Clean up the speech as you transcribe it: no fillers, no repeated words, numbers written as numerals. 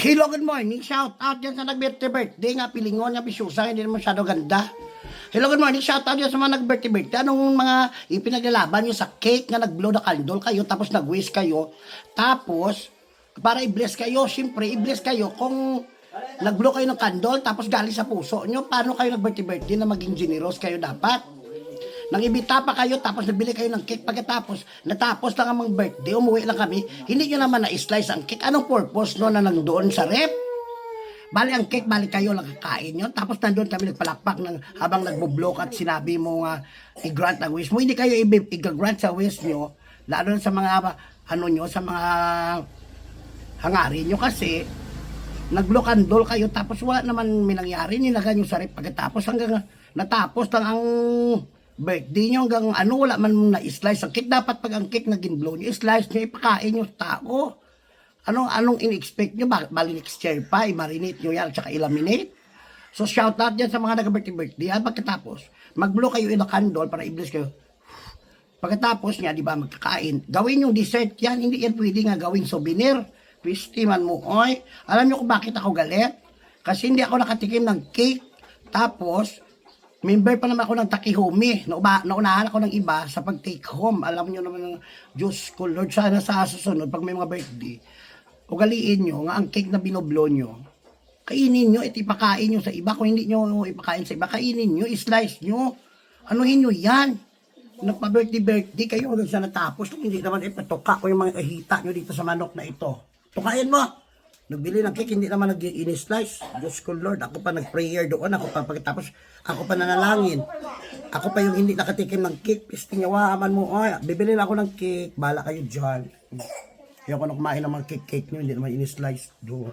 Hello, good morning. Shout out dyan sa nag-birthday nga, pilingon nga, bisyusa, hindi naman masyado ganda. Hello, good morning. Shout out dyan sa mga nag-birthday. Anong mga ipinaglalaban nyo sa cake nga nag-blow na candle kayo, tapos nag-wish kayo, tapos, para i-bless kayo, syempre, i-bless kayo kung nag-blow kayo ng candle, tapos galing sa puso nyo, paano kayo nag-birthday na maging generous kayo dapat? Nang ibita pa kayo, tapos nabili kayo ng cake, pagkatapos, natapos lang ang mga birthday, umuwi lang kami, hindi nyo naman na-slice ang cake. Anong purpose no na nandoon sa rep? Bali ang cake, bali kayo lang kakain nyo, tapos nandoon kami nagpalakpak ng, habang nagbo-block at sinabi mo nga, i-grant ang wish mo. Hindi kayo i-grant sa wish nyo, lalo sa mga, ano nyo, sa mga hangarin nyo kasi, nag-blow candle kayo, tapos wala naman may nangyari, nilagay nyo sa rep pagkatapos, hanggang natapos lang ang birthday nyo hanggang ano, wala man na-slice ang cake. Dapat pag ang cake naging blow nyo, slice nyo, ipakain nyo sa tao. Anong in-expect nyo? Bali next year pa, i-marinate nyo yan, tsaka i-laminate. So shout out dyan sa mga nag-birthday. At pagkatapos, mag-blow kayo in a candle para i-bless kayo. Pagkatapos niya, di ba, magkakain. Gawin yung dessert yan, hindi yan pwede nga gawing souvenir. Pwede man mo, oy. Alam nyo kung bakit ako galit? Kasi hindi ako nakatikim ng cake. Tapos, member pa naman ako ng Takihome. Naunahan ako ng iba sa pag-take home. Alam nyo naman ng Diyos ko, Lord, sana sa susunod, pag may mga birthday, ugaliin nyo nga ang cake na binoblo nyo. Kainin nyo, ipakain nyo sa iba. Kung hindi nyo ipakain sa iba, kainin nyo, slice nyo. Anuhin nyo yan. Nagpa-birthday kayo hanggang sa natapos. Kung hindi naman ipatuka ko yung mga kahita nyo dito sa manok na ito. Tukain mo. Nagbili ng cake, hindi naman nag-in-slice. Diyos ko Lord, ako pa nag-prayer doon, ako pa pagkatapos, ako pa nanalangin. Ako pa yung hindi nakatikim ng cake, pistingawaman mo, ay, bibili na ako ng cake, bala kayo dyan. Ayoko na kumain ng mga cake nyo, hindi naman in-slice doon.